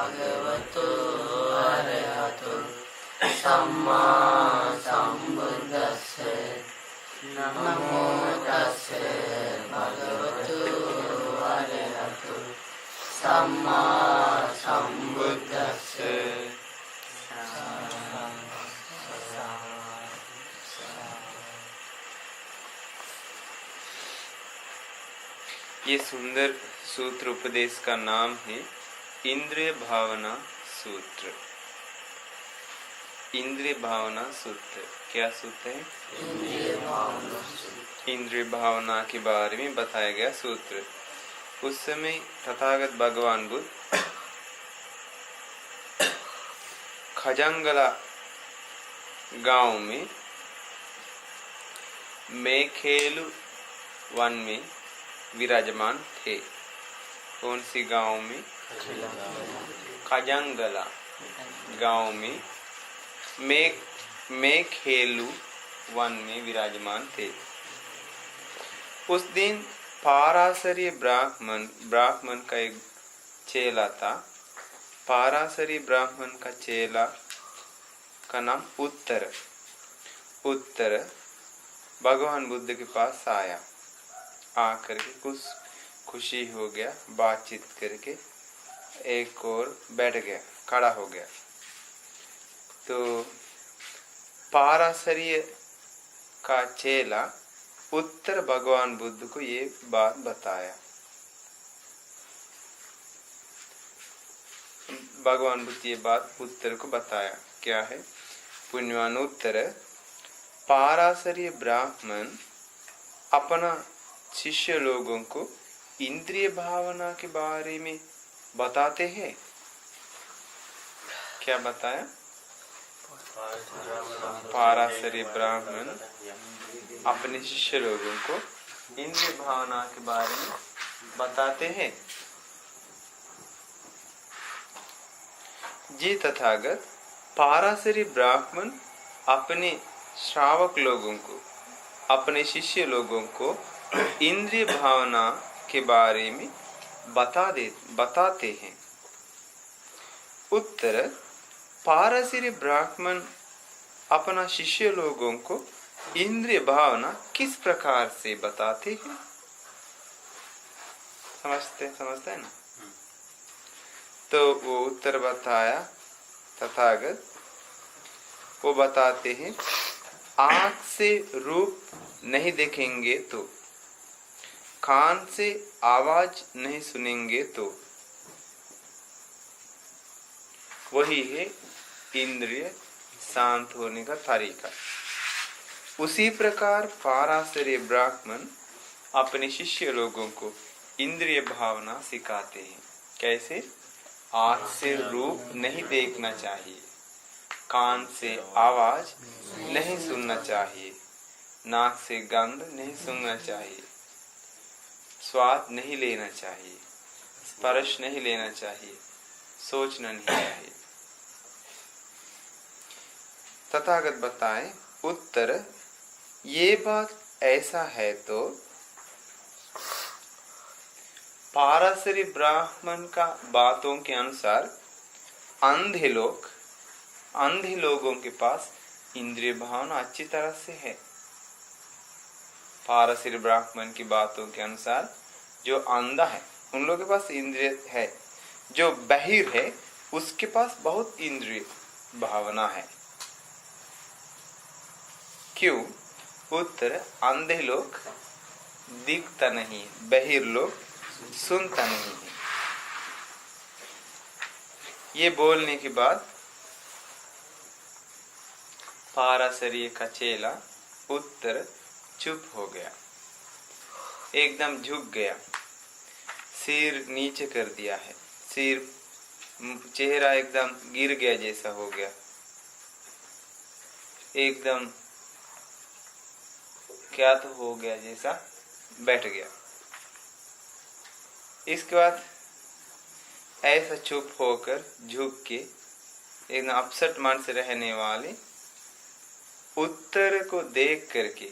भगवतो अरहतो सम्मा सम्बुद्दस्से नमो तस्से भगवतो अरहतो सम्मा सम्बुद्दस्से। ये सुंदर सूत्र उपदेश का नाम है इंद्रिय भावना सूत्र। इंद्रिय भावना सूत्र क्या सूत्र है? इंद्रिय भावना के बारे में बताया गया सूत्र। उस समय तथागत भगवान बुद्ध खजंगला गांव में मेखेलु वन में विराजमान थे। कौन सी गांव में? खजंगला गांव में मेखेलु वन में विराजमान थे। उस दिन पाराशरीय ब्राह्मण का एक चेला था। पाराशरीय ब्राह्मण का चेला का नाम उत्तर भगवान बुद्ध के पास आया। आकर के कुछ खुशी हो गया, बातचीत करके एक और बैठ गया, खड़ा हो गया। तो पाराशरीय का चेला उत्तर भगवान बुद्ध को ये बात बताया। भगवान बुद्ध ये बात उत्तर को बताया। क्या है? पुण्यवान उत्तर, पाराशरीय ब्राह्मण अपना शिष्य लोगों को इंद्रिय भावना के बारे में बताते हैं। क्या बताया? पाराशरीय ब्राह्मण अपने शिष्य लोगों को इंद्रिय भावना के बारे में बताते हैं। जी तथागत पाराशरीय ब्राह्मण अपने श्रावक लोगों को, अपने शिष्य लोगों को इंद्रिय भावना के बारे में बताते हैं। उत्तर, पाराशरीय ब्राह्मण अपना शिष्य लोगों को इंद्रिय भावना किस प्रकार से बताते हैं? समझते हैं ना? तो वो उत्तर बताया तथागत, वो बताते हैं आँख से रूप नहीं देखेंगे तो, कान से आवाज नहीं सुनेंगे तो, वही है इंद्रिय शांत होने का तरीका। उसी प्रकार पाराशरीय ब्राह्मण अपने शिष्य लोगों को इंद्रिय भावना सिखाते हैं। कैसे? आँख से रूप नहीं देखना चाहिए, कान से आवाज नहीं सुनना चाहिए, नाक से गंध नहीं सूंघना चाहिए, स्वाद नहीं लेना चाहिए, स्पर्श नहीं लेना चाहिए, सोचना नहीं चाहिए। तथागत बताए उत्तर, ये बात ऐसा है तो पाराशरीय ब्राह्मण का बातों के अनुसार अंधे लोगों के पास इंद्रिय भावना अच्छी तरह से है। पाराशरीय ब्राह्मण की बातों के अनुसार जो अंधा है उन लोगों के पास इंद्रिय है, जो बहिर है उसके पास बहुत इंद्रिय भावना है। क्यों? उत्तर, अंधे लोग दिखता नहीं, बहिर लोग सुनता नहीं है। ये बोलने के बाद पाराशरीय का चेला उत्तर चुप हो गया, एकदम झुक गया, सिर नीचे कर दिया है, सिर चेहरा एकदम गिर गया जैसा हो गया, एकदम क्या तो हो गया जैसा बैठ गया। इसके बाद ऐसा चुप होकर झुक के एकदम अपसेट मन से रहने वाले उत्तर को देख करके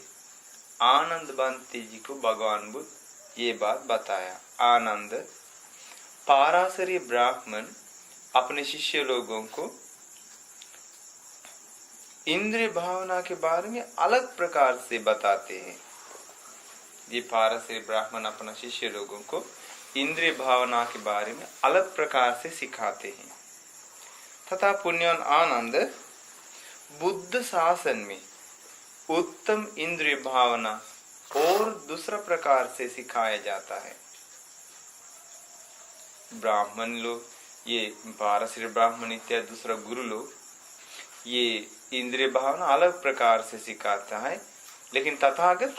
आनंद बंती जी को भगवान बुद्ध ये बात बताया। आनंद, पाराशरीय ब्राह्मण अपने शिष्य लोगों को इंद्रिय भावना के बारे में अलग प्रकार से बताते हैं। ये पारसी ब्राह्मण अपना शिष्य लोगों को इंद्रिय भावना के बारे में अलग प्रकार से सिखाते हैं। तथा पुण्यवान आनंद बुद्ध शासन में उत्तम इंद्रिय भावना और दूसरा प्रकार से सिखाया जाता है। ब्राह्मण लोग, ये पारसी ब्राह्मण इत्यादि दूसरा गुरु लोग ये इंद्रिय भावना अलग प्रकार से सिखाता है, लेकिन तथागत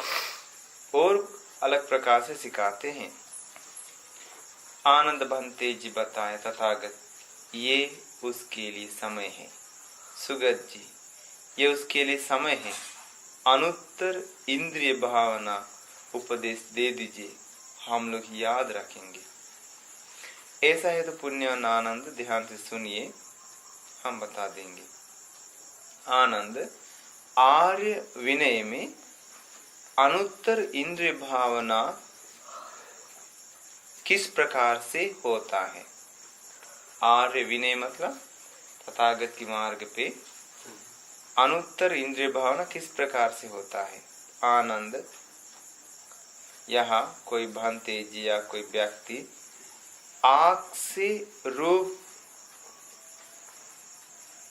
और अलग प्रकार से सिखाते हैं। आनंद भंते जी बताए तथागत ये उसके लिए समय है। सुगत जी ये उसके लिए समय है। अनुत्तर इंद्रिय भावना उपदेश दे दीजिए, हम लोग याद रखेंगे। ऐसा है तो पुण्यवान आनंद ध्यान से सुनिए, हम बता देंगे। आनंद आर्य विनय में अनुत्तर इंद्रिय भावना किस प्रकार से होता है। आर्य विनय मतलब तथागत की मार्ग पे अनुत्तर इंद्रिय भावना किस प्रकार से होता है। आनंद यहाँ कोई भांते जी या कोई व्यक्ति आँख से रूप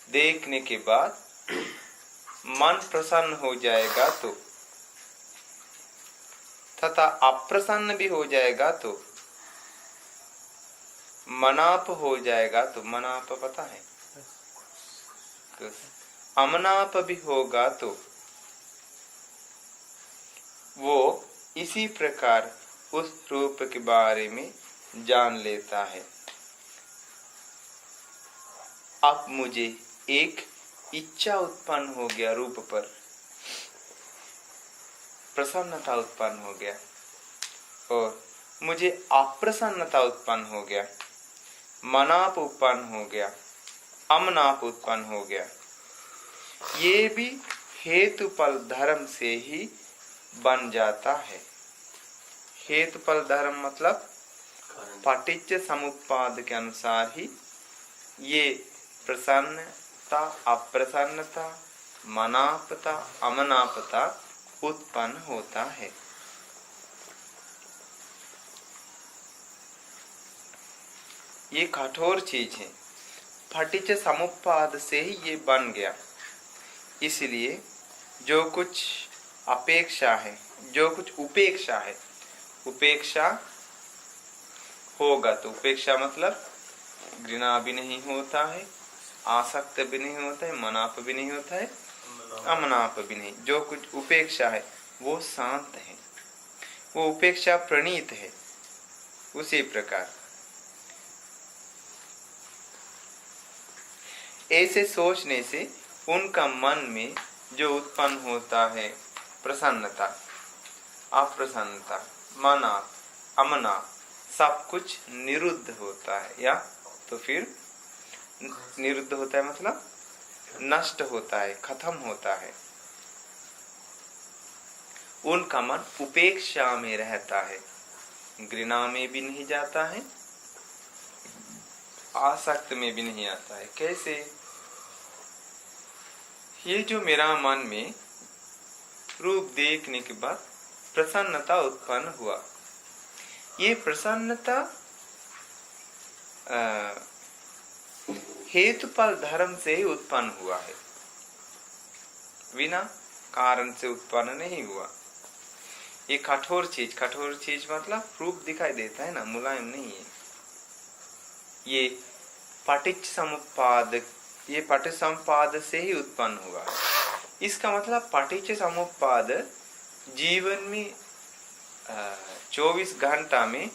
देखने के बाद मन प्रसन्न हो जाएगा तो, तथा अप्रसन्न भी हो जाएगा तो, मनाप हो जाएगा तो, मनाप पता है, अमनाप भी होगा तो वो इसी प्रकार उस रूप के बारे में जान लेता है। अब मुझे एक इच्छा उत्पन्न हो गया, रूप पर प्रसन्नता उत्पन्न हो गया, और मुझे अप्रसन्नता उत्पन्न हो गया, मनाप उत्पन्न हो गया, अमनाप उत्पन्न हो गया। ये भी हेतुफल धर्म से ही बन जाता है। हेतुफल धर्म मतलब पटिच्च समुप्पाद के अनुसार ही ये प्रसन्नता, अप्रसन्नता, मनापता, अमनापता उत्पन्न होता है। ये कठोर चीज है, पटिच्च समुप्पाद से ही ये बन गया। इसलिए जो कुछ अपेक्षा है, जो कुछ उपेक्षा है, उपेक्षा होगा तो, उपेक्षा मतलब घृणा भी नहीं होता है, आसक्त भी नहीं होता है, मनाप भी नहीं होता है, अमनाप भी नहीं। जो कुछ उपेक्षा है वो शांत है, वो उपेक्षा प्रणीत है। उसी प्रकार ऐसे सोचने से उनका मन में जो उत्पन्न होता है प्रसन्नता, अप्रसन्नता, मनाप, अमनाप, सब कुछ निरुद्ध होता है, या तो फिर निरुद्ध होता है मतलब नष्ट होता है, खत्म होता है। उनका मन उपेक्षा में रहता है, घृणा में भी नहीं जाता है, आसक्त में भी नहीं आता है। कैसे? ये जो मेरा मन में रूप देखने के बाद प्रसन्नता उत्पन्न हुआ, ये प्रसन्नता हेतुफल धर्म से ही उत्पन्न हुआ है, बिना कारण से उत्पन्न नहीं हुआ। ये कठोर चीज मतलब रूप दिखाई देता है ना, मुलायम नहीं है। ये पटिच्च समुप्पाद, ये पटिच्च समुप्पाद से ही उत्पन्न हुआ है। इसका मतलब पटिच्च समुप्पाद जीवन में 24 घंटा में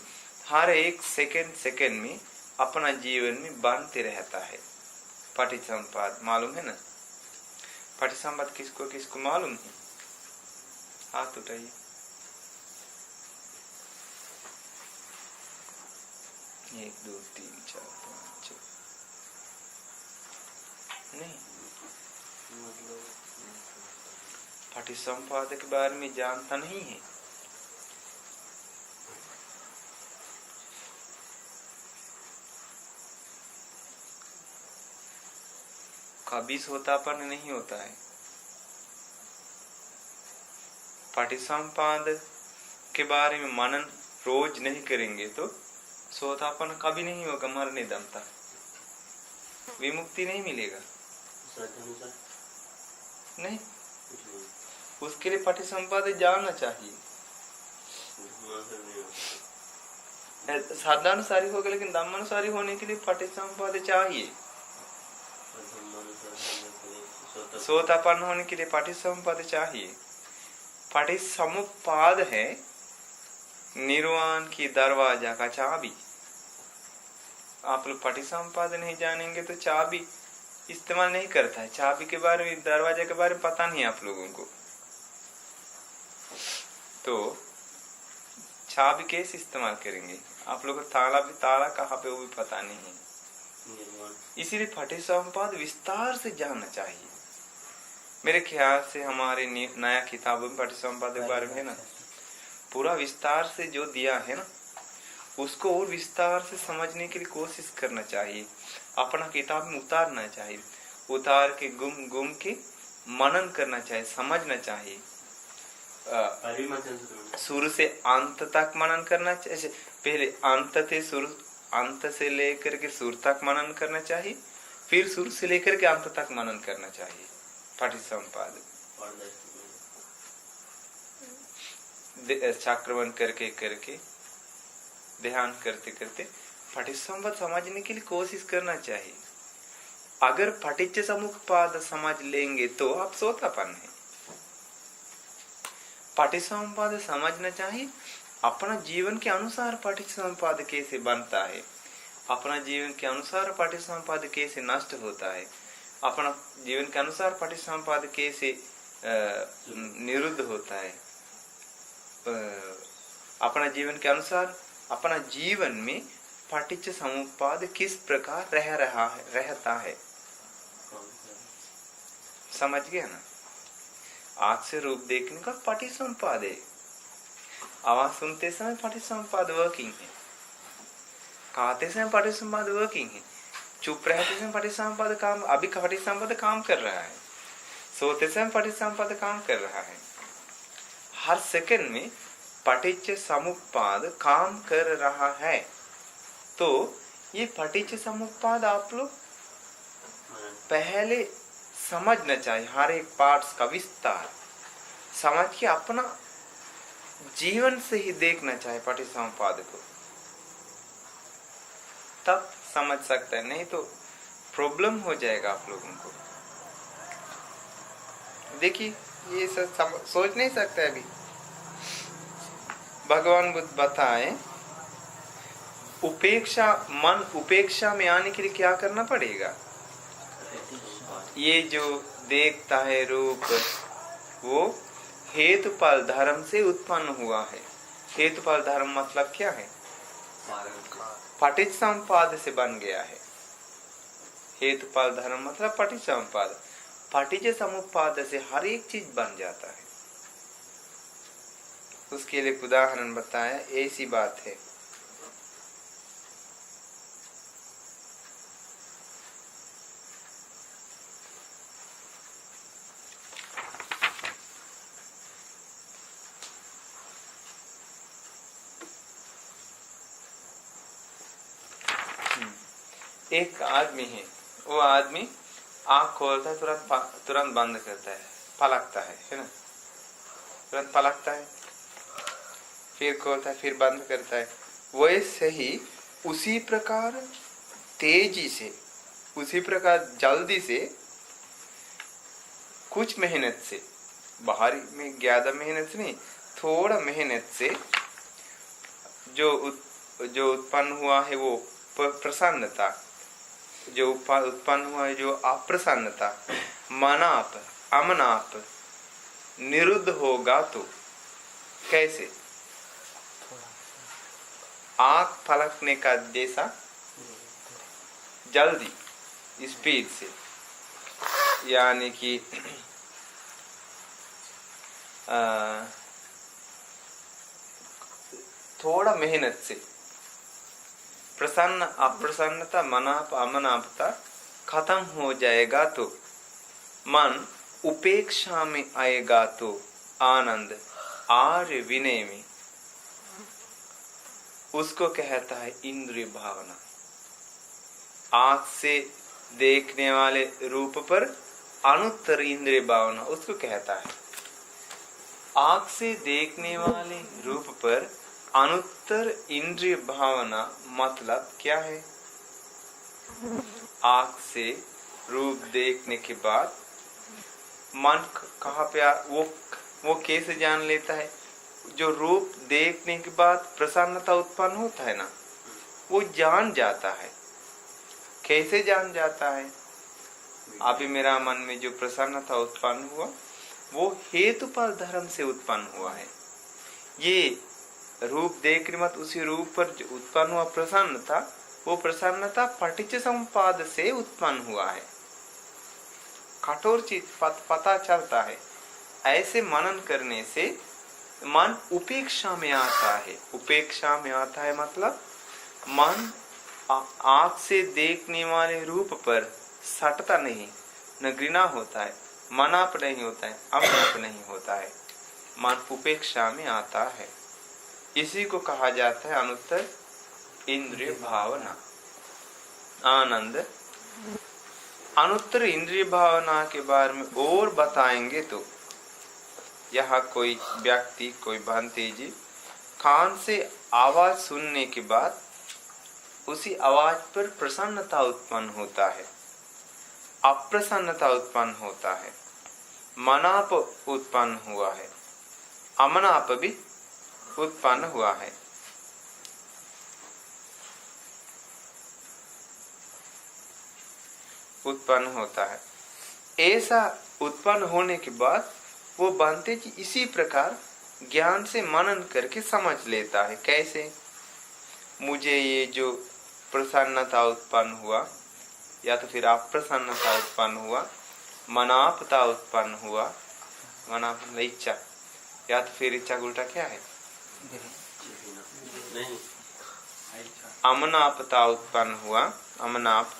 हर एक सेकंड में अपना जीवन में बनते रहता है। पटिच्च समुप्पाद मालूम है ना? पटिच्च समुप्पाद किसको किसको मालूम है? हाथ उठाइए। एक दो तीन चार पाँच छः, नहीं पटिच्च समुप्पाद के बारे में जानता नहीं है। कभी सोतापन नहीं होता है। पटिसंपाद के बारे में मनन रोज नहीं करेंगे तो सोतापन कभी नहीं होगा, मरने दम तक विमुक्ति नहीं मिलेगा। नहीं, उसके लिए पटिसंपाद जानना चाहिए। साधनानुसारी होगा, लेकिन धम्मानुसारी होने के लिए पटिसंपाद चाहिए। सोतापन्न होने के लिए पटिसंपाद चाहिए। पटिसमुप्पाद है निर्वाण की दरवाजा का चाबी। आप लोग पटिसंपाद नहीं जानेंगे तो चाबी इस्तेमाल नहीं करता है। चाबी के बारे में, दरवाजे के बारे में पता नहीं आप लोगों को, तो चाबी कैसे इस्तेमाल करेंगे? आप लोग को ताला कहाँ पे वो भी पता नहीं है। इसीलिए पटिसंपाद विस्तार से जानना चाहिए। मेरे ख्याल से हमारे नया किताबों में पटिसंपाद के बारे में है ना, पूरा विस्तार से जो दिया है ना, उसको और विस्तार से समझने के लिए कोशिश करना चाहिए। अपना किताब में उतारना चाहिए, उतार के गुम के मनन करना चाहिए, समझना चाहिए। शुरू से अंत तक मनन करना चाहिए। पहले अंत से लेकर के शुरू तक मनन करना चाहिए, फिर शुरू से लेकर के अंत तक मनन करना चाहिए। पटिसंपाद चक्रवन करके ध्यान करते करते पटिसंपाद समझने के लिए कोशिश करना चाहिए। अगर पटिच्च समुपपाद समझ लेंगे तो आप सोतापन है। पटिसंपाद समझना चाहिए। अपना जीवन के अनुसार पटिसंपाद कैसे बनता है, अपना जीवन के अनुसार पटिसंपाद कैसे नष्ट होता है, अपना जीवन के अनुसार पटिसंपाद कैसे निरुद्ध होता है, अपना जीवन के अनुसार अपना जीवन में पटिच्च समुपपाद किस प्रकार रहता है। समझ गया ना? आँख से रूप देखने का पटिसंपाद है। आवाज सुनते समय पटिसंपाद वर्किंग है। खाते समय पटिसंपाद वर्किंग है। चुप रहते समय पटिसंपाद काम, अभी पटिसंपाद काम कर रहा है। सोते समय पटिसंपाद काम कर रहा है। हर सेकंड में पटिच्च समुपपाद काम कर रहा है। तो ये पटिच्च समुपपाद आप लोग पहले समझना चाहिए। हर एक पार्ट्स का विस्तार समझ के अपना जीवन से ही देखना चाहिए पटिसंपाद को, तब समझ सकता है। नहीं तो प्रॉब्लम हो जाएगा आप लोगों को। देखिए, ये सब सोच नहीं सकते। अभी भगवान बुद्ध बताए उपेक्षा में आने के लिए क्या करना पड़ेगा। ये जो देखता है रूप, वो हेतुफल धर्म से उत्पन्न हुआ है। हेतुफल धर्म मतलब क्या है? पटिसंपाद से बन गया है। हेतुफल धर्म मतलब पटिसंपाद। पटिच्च समुपपाद से हर एक चीज बन जाता है। उसके लिए उदाहरण बताया, ऐसी बात है। एक आदमी है, वो आदमी आंख खोलता है, तुरंत बंद करता है, पलकता है ना? तुरंत पलकता है, फिर खोलता है, फिर बंद करता है। वैसे ही उसी प्रकार तेजी से, उसी प्रकार जल्दी से, कुछ मेहनत से, बाहरी में ज्यादा मेहनत से नहीं, थोड़ा मेहनत से जो उत्पन्न हुआ है वो प्रसन्नता, जो उत्पन्न हुआ है जो अप्रसन्नता, मनाप अमनाप निरुद्ध होगा। तो कैसे? आंख पलकने का जैसा जल्दी, स्पीड से, यानी कि थोड़ा मेहनत से प्रसन्न अप्रसन्नता, मनाप अमनापता खत्म हो जाएगा तो मन उपेक्षा में आएगा तो आनंद आर्य विनय में, उसको कहता है इंद्रिय भावना। आंख से देखने वाले रूप पर अनुत्तर इंद्रिय भावना उसको कहता है। आंख से देखने वाले रूप पर अनुत्तर इंद्रिय भावना मतलब क्या है? आंख से रूप देखने के बाद मन कहाँ पे वो कैसे जान लेता है? जो रूप देखने के बाद प्रसन्नता उत्पन्न होता है ना, वो जान जाता है। कैसे जान जाता है? अभी मेरा मन में जो प्रसन्नता उत्पन्न हुआ वो हेतुफल धर्म से उत्पन्न हुआ है। ये रूप देखने मत उसी रूप पर जो उत्पन्न हुआ प्रसन्नता, वो प्रसन्नता पटिच्च समुप्पाद से उत्पन्न हुआ है। कठोर चीज पता चलता है। ऐसे मनन करने से मन उपेक्षा में आता है। उपेक्षा में आता है मतलब मन आंख से देखने वाले रूप पर सटता नहीं, न घृणा होता है, मनाप नहीं होता है, अमनाप नहीं होता है। मन उपेक्षा में आता है। इसी को कहा जाता है अनुत्तर इंद्रिय भावना। आनंद अनुत्तर इंद्रिय भावना के बारे में और बताएंगे तो यहाँ कोई व्यक्ति, कोई भांति जी कान से आवाज सुनने के बाद उसी आवाज पर प्रसन्नता उत्पन्न होता है, अप्रसन्नता उत्पन्न होता है, मनाप उत्पन्न हुआ है, अमनाप भी उत्पन्न हुआ है। उत्पन्न होता है। ऐसा उत्पन्न होने के बाद वो बनते कि इसी प्रकार ज्ञान से मनन करके समझ लेता है। कैसे? मुझे ये जो प्रसन्नता उत्पन्न हुआ या तो फिर अप्रसन्नता उत्पन्न हुआ, मनापता उत्पन्न हुआ, मनाप इच्छा, या तो फिर इच्छा उल्टा क्या है? अमनापता उत्पन्न हुआ, अमनाप,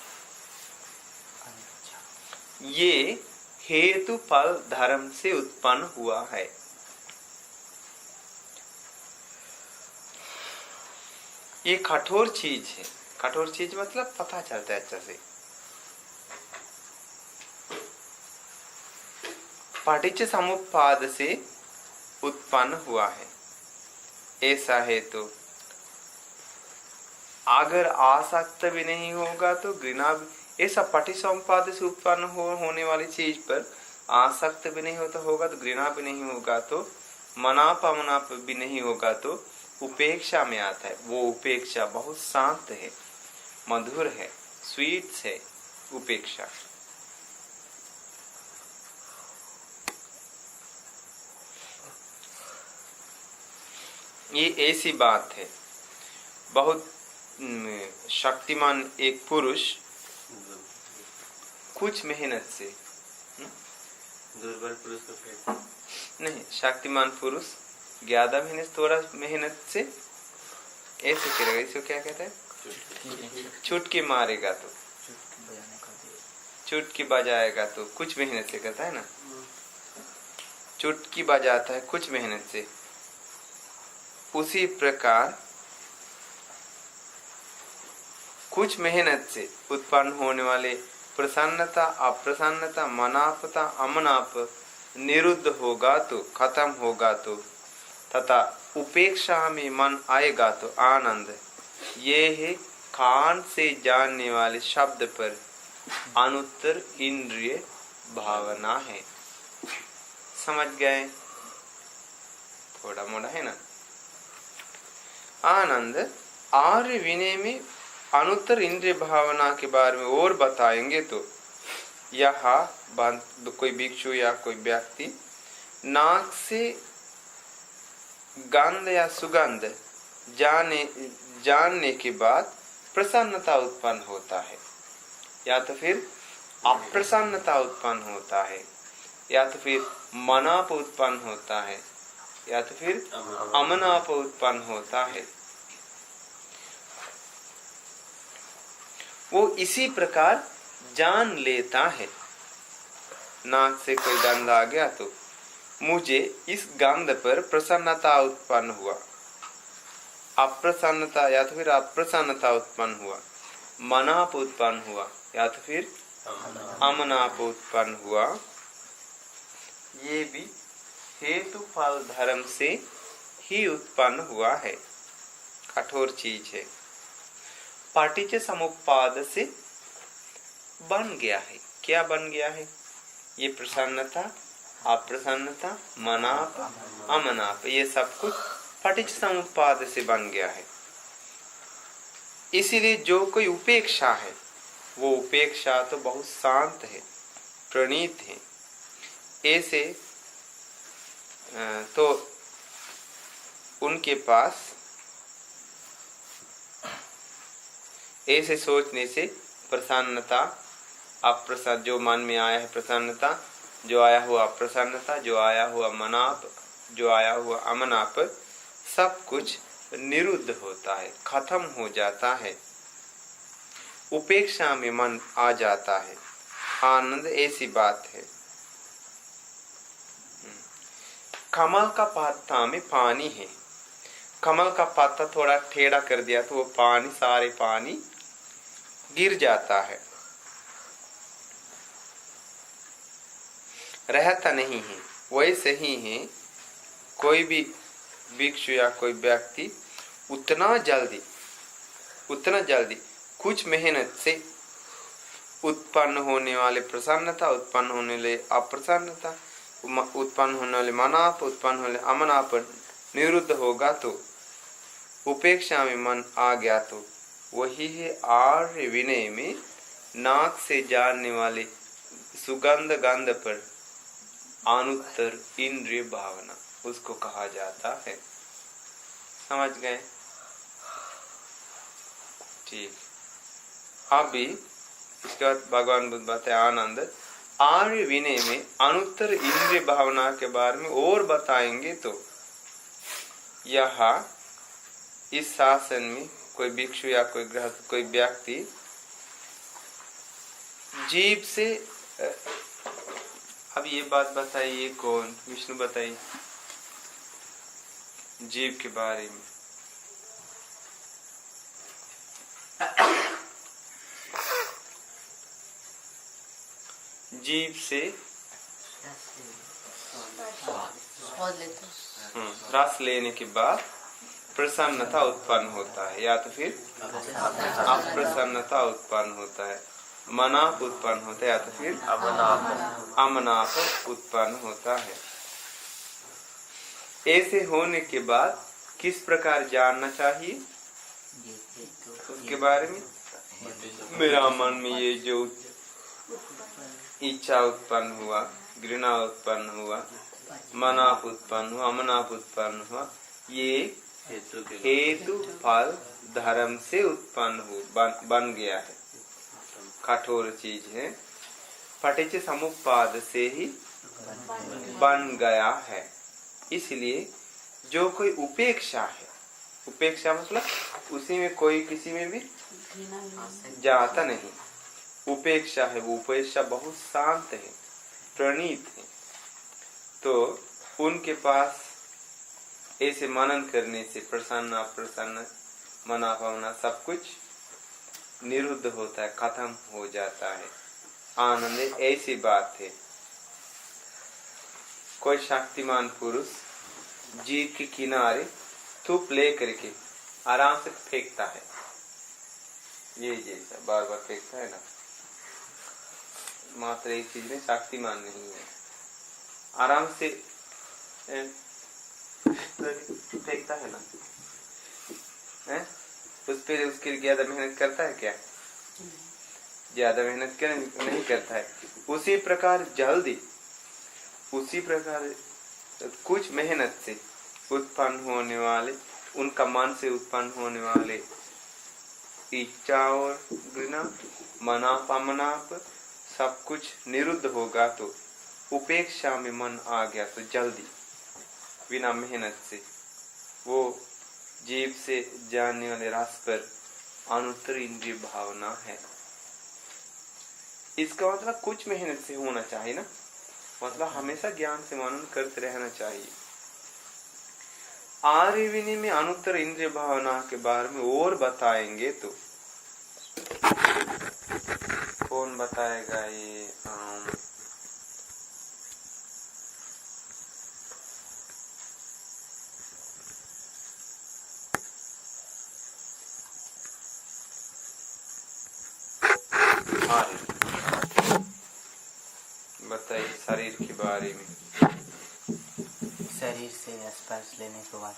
ये हेतु फल धर्म से उत्पन्न हुआ है। ये कठोर चीज है। कठोर चीज मतलब पता चलता है अच्छा से। पटिच्च समुप्पाद से उत्पन्न हुआ है। ऐसा है तो अगर आसक्त भी नहीं होगा तो घृणा भी, ऐसा पटिच्च समुप्पाद से उत्पन्न होने वाली चीज पर आसक्त भी नहीं होता होगा तो घृणा भी नहीं होगा तो मनाप अमनाप भी नहीं होगा तो उपेक्षा में आता है। वो उपेक्षा बहुत शांत है, मधुर है, स्वीट है उपेक्षा। ये ऐसी बात है। बहुत शक्तिमान एक पुरुष कुछ मेहनत से, दुर्बल पुरुष को नहीं, शक्तिमान पुरुष ज्यादा मेहनत, थोड़ा मेहनत से ऐसे करेगा। इसको क्या कहते हैं? चुटकी मारेगा तो, चुटकी बजाएगा तो कुछ मेहनत से करता है ना। चुटकी बजाता है कुछ मेहनत से। उसी प्रकार कुछ मेहनत से उत्पन्न होने वाले प्रसन्नता, अप्रसन्नता, मनापता, अमनाप निरुद्ध होगा तो, खत्म होगा तो, तथा उपेक्षा में मन आएगा तो आनंद। ये है कान से जानने वाले शब्द पर अनुत्तर इंद्रिय भावना है। समझ गए? थोड़ा मोड़ा है ना। आनंद आर्य विनय में अनुत्तर इंद्रिय भावना के बारे में और बताएंगे तो यहाँ कोई भिक्षु या कोई व्यक्ति नाक से गंध या सुगंध जानने के बाद प्रसन्नता उत्पन्न होता है, या तो फिर अप्रसन्नता उत्पन्न होता है, या तो फिर मनाप उत्पन्न होता है, या तो फिर अमनाप उत्पन्न होता है। वो इसी प्रकार जान लेता है। नाक से कोई गंध आ गया तो मुझे इस गंध पर प्रसन्नता उत्पन्न हुआ, अप्रसन्नता या तो फिर अप्रसन्नता उत्पन्न हुआ, मनाप उत्पन्न हुआ या तो फिर अमनाप उत्पन्न हुआ। ये भी हेतु फल धर्म से ही उत्पन्न हुआ है, कठोर चीज है। पाटिच समुप्पाद से बन गया है। क्या बन गया है? ये प्रसन्नता, अप्रसन्नता, मनाप, अमनाप, ये सब कुछ पटिच समुप्पाद से बन गया है। इसीलिए जो कोई उपेक्षा है, वो उपेक्षा तो बहुत शांत है, प्रणीत है। ऐसे तो उनके पास ऐसे सोचने से प्रसन्नता, अप्रसन्न, जो मन में आया है प्रसन्नता, जो आया हुआ अप्रसन्नता, जो आया हुआ मनाप, जो आया हुआ अमनाप, सब कुछ निरुद्ध होता है, खत्म हो जाता है। उपेक्षा में मन आ जाता है, आनंद ऐसी बात है। कमल का पत्ता में पानी है। कमल का पत्ता थोड़ा टेढ़ा कर दिया तो वो पानी, सारे पानी गिर जाता है, रहता नहीं है। वैसे ही है, कोई भी भिक्षु या कोई व्यक्ति उतना जल्दी कुछ मेहनत से उत्पन्न होने वाले प्रसन्नता, उत्पन्न होने वाले अप्रसन्नता, उत्पन्न होने वाले मनाप, उत्पन्न होने वाले अमनाप निरुद्ध होगा तो, उपेक्षा में मन आ गया तो वही है आर्य विनय में नाक से जानने वाले सुगंध गंध पर अनुत्तर इंद्रिय भावना, उसको कहा जाता है। समझ गए? ठीक। अभी इसके बाद भगवान बुद्ध बताए आनंद आर्य विनय में अनुत्तर इंद्रिय भावना के बारे में और बताएंगे। तो यहाँ इस शासन में कोई भिक्षु या कोई गृहस्थ, कोई व्यक्ति जीव से, अब ये बात बताइए कौन? विष्णु बताइए जीव के बारे में। जीव से रस लेने के बाद प्रसन्नता उत्पन्न होता है या तो फिर अप्रसन्नता उत्पन्न होता है, मनाप उत्पन्न होता है या तो फिर अमनाप उत्पन्न होता है। ऐसे होने के बाद किस प्रकार जानना चाहिए उसके बारे में? मेरा मन में ये जो इच्छा उत्पन्न हुआ, घृणा उत्पन्न हुआ, मनाप उत्पन्न हुआ, अमनाप उत्पन्न हुआ, ये हेतु फल धर्म से उत्पन्न हो बन गया है, कठोर चीज है। पटिच समुप्पाद से ही बन गया है। इसलिए जो कोई उपेक्षा है, उपेक्षा मतलब उसी में कोई किसी में भी जाता नहीं, उपेक्षा है, वो उपेक्षा बहुत शांत है, प्रणीत है। तो उनके पास ऐसे मनन करने से प्रसन्न अप्रसन्न मनापमना सब कुछ निरुद्ध होता है, खत्म हो जाता है। आनंद ऐसी बात है। कोई शक्तिमान पुरुष जीव के किनारे थूप ले करके आराम से फेंकता है, ये जैसा बार बार फेंकता है ना, मात्र एक चीज में शक्तिमान नहीं है, आराम से फेंकता है ना, उस पर उसके लिए ज्यादा मेहनत करता है क्या? ज्यादा मेहनत नहीं करता है। उसी प्रकार जल्दी, उसी प्रकार कुछ मेहनत से उत्पन्न होने वाले, उनका मन से उत्पन्न होने वाले इच्छा और घृणा, मनाप अमनाप सब कुछ निरुद्ध होगा। तो उपेक्षा में मन आ गया तो जल्दी बिना मेहनत से वो जीव से जानने वाले रस पर अनुत्तर इंद्रिय भावना है। इसका मतलब कुछ मेहनत से होना चाहिए ना, मतलब हमेशा ज्ञान से मनन करते रहना चाहिए। आर्य विनय में अनुत्तर इंद्रिय भावना के बारे में और बताएंगे तो कौन बताएगा ये? बताइए शरीर के बारे में। शरीर से स्पर्श लेने के बाद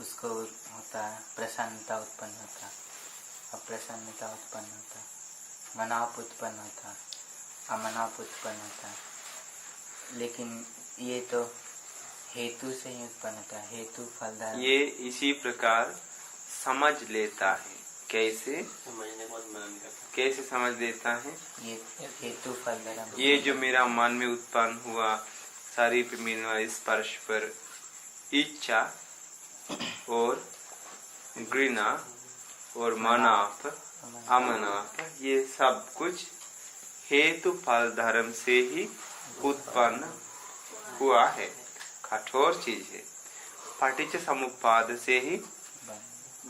उसको होता है प्रसन्नता उत्पन्न होता है, अप्रसन्नता उत्पन्न होता है, मनाप उत्पन्न होता है, अमनाप उत्पन्न होता है। लेकिन ये तो हेतु से ही उत्पन्न होता है, हेतु फलदार। ये इसी प्रकार समझ लेता है। कैसे समझने के बाद मनन करता है। कैसे समझ लेता है? ये हेतु फलदार। ये जो मेरा मन में उत्पन्न हुआ शरीर पे मिलने वाले स्पर्श पर इच्छा और घृणा और मनाप अमनाप, ये सब कुछ हेतु फल धर्म से ही उत्पन्न हुआ है, कठोर चीज है, पटिच समुपाद से ही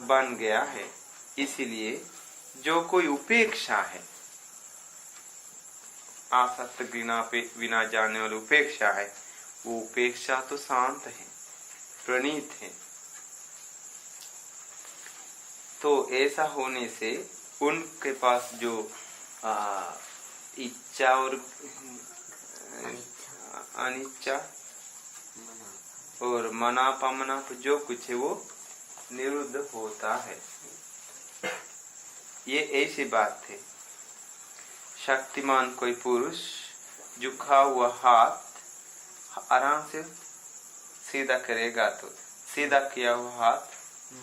बन गया है। इसीलिए जो कोई उपेक्षा है, आसक्त घृणा पे बिना जाने वाली उपेक्षा है, वो उपेक्षा तो शांत है, प्रणीत है। तो ऐसा होने से उनके पास जो इच्छा और अनिच्छा और मनाप अमनाप जो कुछ है वो निरुद्ध होता है। ये ऐसी बात है। शक्तिमान कोई पुरुष झुका हुआ हाथ आराम से सीधा करेगा तो, सीधा किया हुआ हाथ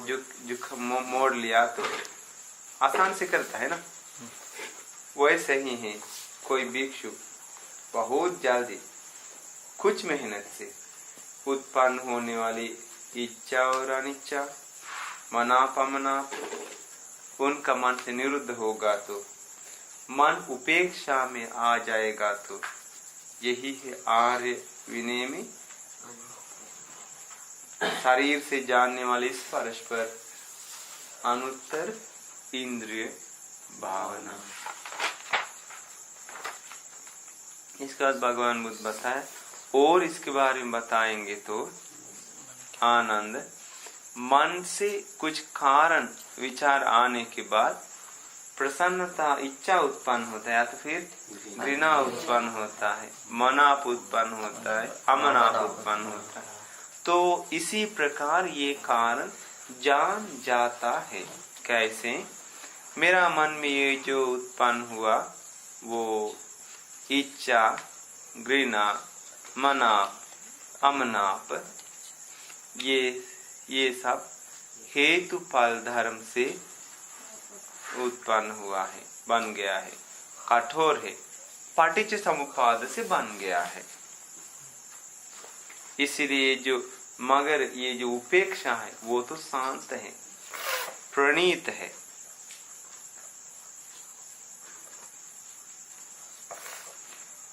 जो मोड़ लिया तो आसान से करता है ना। वैसे ही है कोई भिक्षु बहुत जल्दी कुछ मेहनत से उत्पन्न होने वाली इच्छा और अनिच्छा मनाप अमनाप उनका मन से निरुद्ध होगा तो, मन उपेक्षा में आ जाएगा तो, यही है आर्य विनय में शरीर से जानने वाले स्पर्श पर अनुत्तर इंद्रिय भावना। इसके बाद भगवान बुद्ध बताए और इसके बारे में बताएंगे तो आनंद मन से कुछ कारण विचार आने के बाद प्रसन्नता इच्छा उत्पन्न होता है या तो फिर घृणा उत्पन्न होता है, मनाप उत्पन्न होता है, अमनाप उत्पन्न होता है। तो इसी प्रकार ये कारण जान जाता है। कैसे? मेरा मन में ये जो उत्पन्न हुआ वो इच्छा घृणा मनाप अमनाप ये सब हेतु फल धर्म से उत्पन्न हुआ है, बन गया है, कठोर है, पटिच समुपाद से बन गया है। इसलिए मगर ये जो उपेक्षा है वो तो शांत है, प्रणीत है।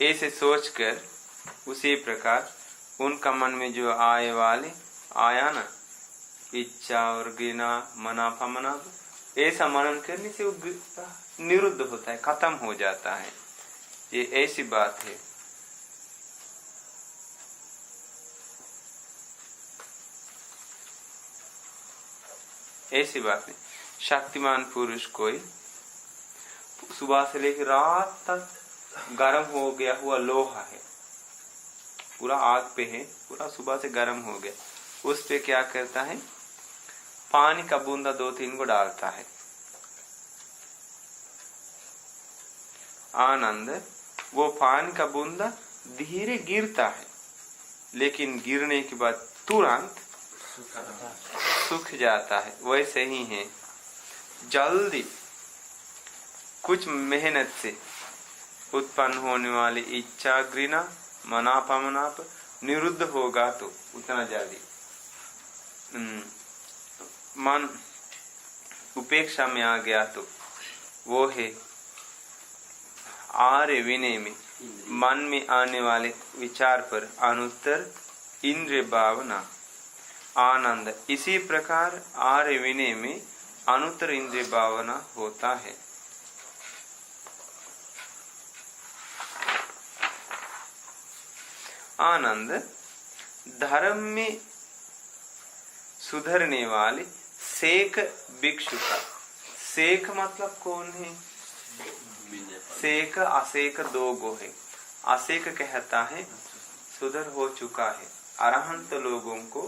ऐसे सोचकर उसी प्रकार उनका मन में जो आया ना इच्छा और घृणा मनाप अमनाप, ऐसा मनन करने से वो निरुद्ध होता है, खत्म हो जाता है। ये ऐसी बात है। ऐसी बात है। शक्तिमान पुरुष कोई सुबह से लेकर रात तक गर्म हो गया हुआ लोहा है, पूरा आग पे है, पूरा सुबह से गर्म हो गया, उस पे क्या करता है? पानी का बूंदा 2-3 को डालता है। आनंद वो पानी का बूंदा धीरे गिरता है, लेकिन गिरने के बाद तुरंत सूख जाता है। वैसे ही है, जल्दी कुछ मेहनत से उत्पन्न होने वाली इच्छा घृणा मनाप अमनाप निरुद्ध होगा तो उतना जल्दी मन उपेक्षा में आ गया तो वो है आर्य विनय में मन में आने वाले विचार पर अनुत्तर इंद्रिय भावना। आनंद, इसी प्रकार आर्य विनय में अनुत्तर इंद्रिय भावना होता है। आनंद, धर्म में सुधरने वाले सेक भिक्षु का। सेक मतलब कौन है? सेक असेक दो गो है। असेक कहता है सुधर हो चुका है, अरहंत लोगों को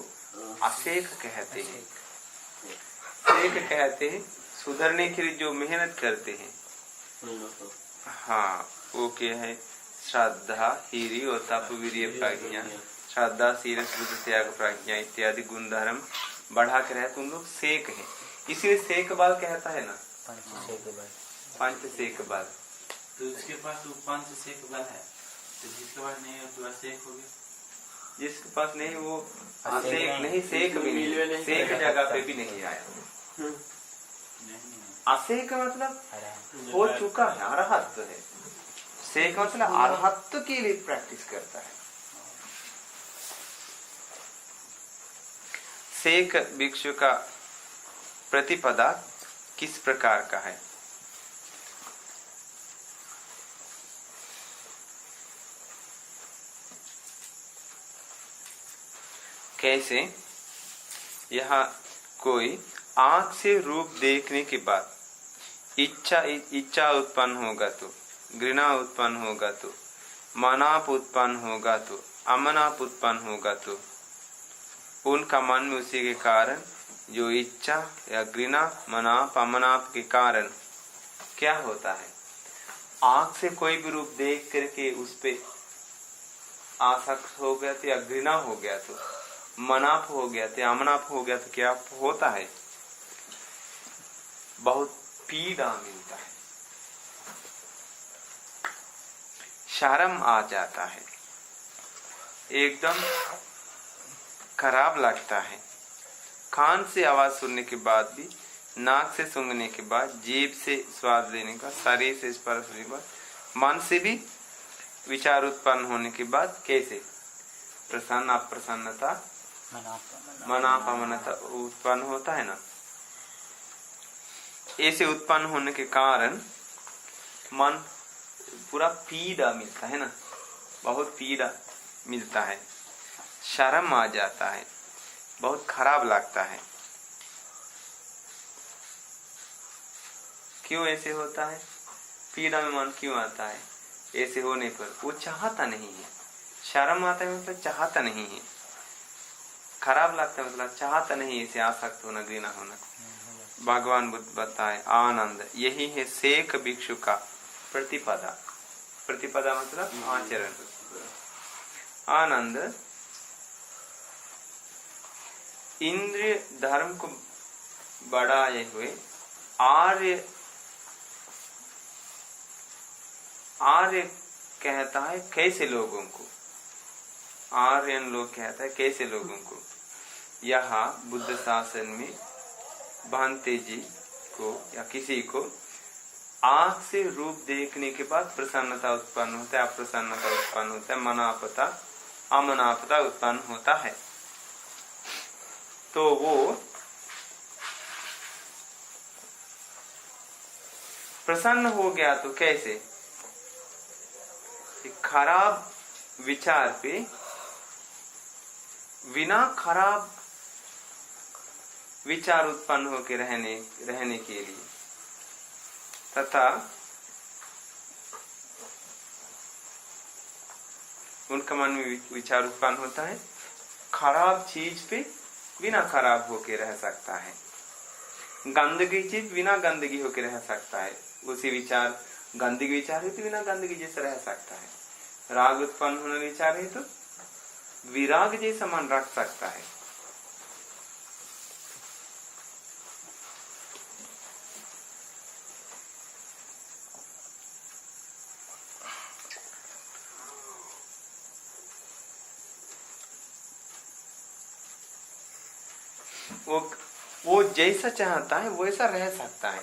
असेक कहते हैं। सेक कहते हैं सुधरने के लिए जो मेहनत करते हैं। हाँ, वो क्या है? श्रद्धा, हीरी और तप, वीर्य, प्रज्ञा। श्रद्धा, शील, बुद्ध, त्याग, प्रज्ञा इत्यादि गुण धर्म बढ़ा के रहते उन लोग सेक है। इसलिए सेक बाल कहता है ना, पंच सेक बाल। तो उसके पास तो पंच सेक बल है, तो जिसके पास नहीं है तो सेक हो गया। जिसके पास नहीं वो सेक नहीं, सेक भी नहीं, सेक जगह पे भी नहीं आया। असेक मतलब हो चुका है, अरहत्व है। सेक मतलब अरहत्व के लिए प्रैक्टिस करता है। सेक भिक्षु का प्रतिपदा किस प्रकार का है? कैसे? यहाँ कोई आंख से रूप देखने के बाद इच्छा उत्पन्न होगा तो, घृणा उत्पन्न होगा तो, मनाप उत्पन्न होगा तो, अमनाप उत्पन्न होगा तो, उनका मन में उसी के कारण जो इच्छा या घृणा, मनाप, अमनाप के कारण क्या होता है? आंख से कोई भी रूप देख करके उस पे आसक्त हो गया तो, या घृणा हो गया तो, मनाप हो गया तो, अमनाप हो गया तो क्या होता है? बहुत पीड़ा मिलता है, शर्म आ जाता है, एकदम खराब लगता है। कान से आवाज सुनने के बाद भी, नाक से सूंघने के बाद, जीभ से स्वाद लेने का, शरीर से स्पर्श लेने के बाद, मन से भी विचार उत्पन्न होने के बाद कैसे प्रसन्न अप्रसन्नता, मनापमनता उत्पन्न होता है ना। ऐसे उत्पन्न होने के कारण मन पूरा पीड़ा मिलता है ना, बहुत पीड़ा मिलता है, शर्म आ जाता है, बहुत खराब लगता है। क्यों ऐसे होता है? पीड़ा में मन क्यों आता है? ऐसे होने पर वो चाहता नहीं है। शर्म आता है मतलब चाहता नहीं है, खराब लगता है मतलब चाहता नहीं ऐसे आसक्त होना, घृणा होना। भगवान बुद्ध बताए आनंद, यही है सेक भिक्षु का प्रतिपदा। प्रतिपदा मतलब आचरण। आनंद इंद्रिय धर्म को बढ़ाए हुए आर्य कहता है कैसे लोगों को, आर्यन लोग कहता है कैसे लोगों को। यहाँ बुद्ध शासन में भांते जी को या किसी को आंख से रूप देखने के बाद प्रसन्नता उत्पन्न होता है, अप्रसन्नता उत्पन्न होता है, मनापता अमनापता उत्पन्न होता है, तो वो प्रसन्न हो गया तो कैसे? खराब विचार पे बिना खराब विचार उत्पन्न होकर रहने के लिए तथा उनका मन में विचार उत्पन्न होता है, खराब चीज पे बिना खराब होकर रह सकता है, गंदगी चीज बिना गंदगी होकर रह सकता है, उसी विचार गंदगी विचार है तो बिना गंदगी जैसा रह सकता है, राग उत्पन्न होने विचार है तो विराग जैसा मन रख सकता है। वो जैसा चाहता है वैसा रह सकता है।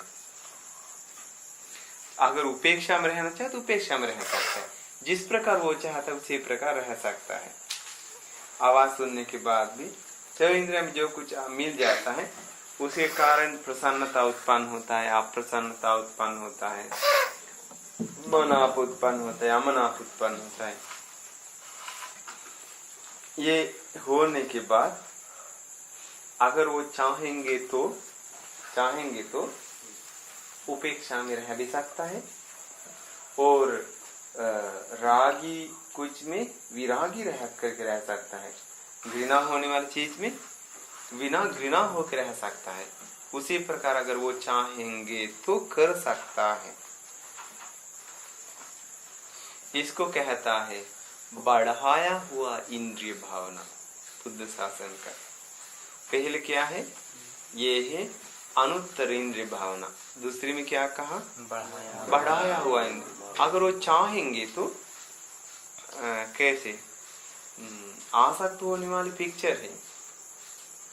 अगर उपेक्षा में रहना चाहे तो उपेक्षा में रह सकता है, जिस प्रकार वो चाहता है उसी प्रकार रह सकता है। आवाज सुनने के बाद भी छह इंद्रिय में जो कुछ मिल जाता है उसके कारण प्रसन्नता उत्पन्न होता है, अप्रसन्नता उत्पन्न होता है, मनाप उत्पन्न होता है, अमनाप उत्पन्न होता है। ये होने के बाद अगर वो चाहेंगे तो उपेक्षा में रह भी सकता है और रागी कुछ में विरागी रह करके रह सकता है, घृणा होने वाली चीज में बिना घृणा होकर रह सकता है। उसी प्रकार अगर वो चाहेंगे तो कर सकता है। इसको कहता है बढ़ाया हुआ इंद्रिय भावना बुद्ध शासन का। पहले क्या है, ये है अनुत्तर इंद्रिय भावना। दूसरी में क्या कहा, बढ़ाया हुआ इंद्रिय। अगर वो चाहेंगे तो कैसे आसक्त होने वाली पिक्चर है,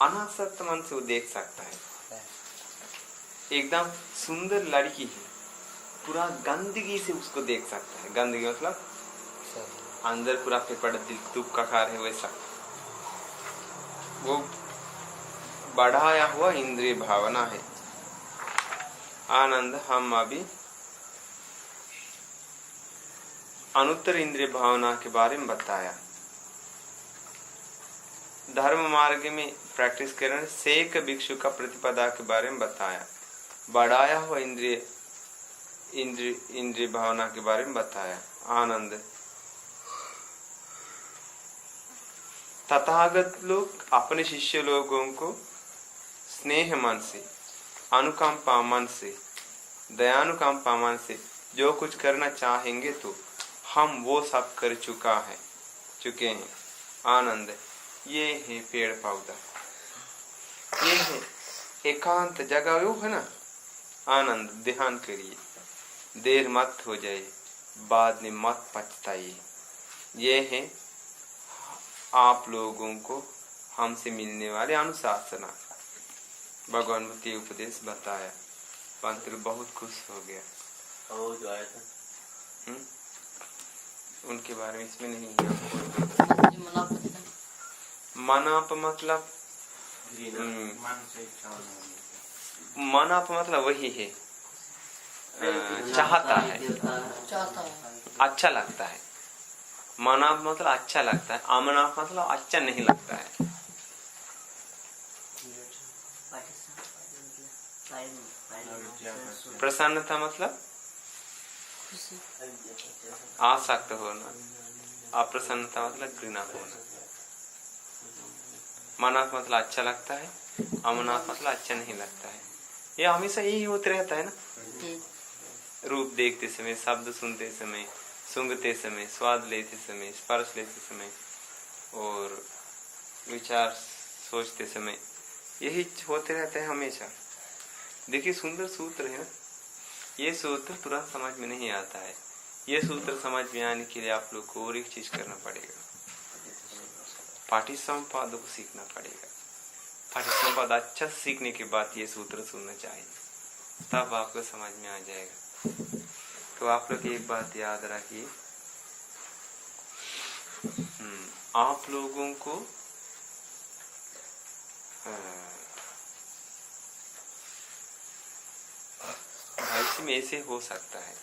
अनासक्त मन से वो देख सकता है। एकदम सुंदर लड़की है, पूरा गंदगी से उसको देख सकता है। गंदगी मतलब अंदर पूरा पेपर दुख का कार है, वैसा वो बढ़ाया हुआ इंद्रिय भावना है। आनंद हम अभी अनुत्तर इंद्रिय भावना के बारे में बताया। धर्म मार्ग में प्रैक्टिस करने सेक भिक्षु का प्रतिपदा के बारे में बताया। बढ़ाया हुआ इंद्रिय भावना के बारे में बताया। आनंद तथागत लोग अपने शिष्य लोगों को स्नेह मन से, अनुकंपा मन से, दयानुकंपा मन से जो कुछ करना चाहेंगे तो हम वो सब कर चुके हैं। आनंद ये है पेड़ पौधा, ये है एकांत जगह वो है ना। आनंद ध्यान करिए, देर मत हो जाए, बाद में मत पछताइए। ये है आप लोगों को हमसे मिलने वाले अनुशासना। भगवान भक्ति उपदेश बताया। पंत बहुत खुश हो गया। वो जो आया था उनके बारे में इसमें नहीं है। मनाप मतलब मनाप मतलब वही है, चाहता है, अच्छा लगता है। मनाप मतलब अच्छा लगता है, अमनाप मतलब अच्छा नहीं लगता है। प्रसन्नता मतलब आसक्त होना, अप्रसन्नता मतलब घृणा होना। मनाप मतलब अच्छा लगता है, अमनाप मतलब अच्छा नहीं लगता है। ये हमेशा यही होते रहता है ना। रूप देखते समय, शब्द सुनते समय, सूंघते समय, स्वाद लेते समय, स्पर्श लेते समय और विचार सोचते समय यही होते रहता है हमेशा। देखिए सुंदर सूत्र है ना। ये सूत्र तुरंत समझ में नहीं आता है। ये सूत्र समझ में आने के लिए आप लोग को और एक चीज करना पड़ेगा, पाठ्यसंपाद को सीखना पड़ेगा। पाठ्यसंपाद अच्छा सीखने के बाद ये सूत्र सुनना चाहिए, तब आपको समझ में आ जाएगा। तो आप लोग एक बात याद रखिए, आप लोगों को भविष्य में ऐसे हो सकता है।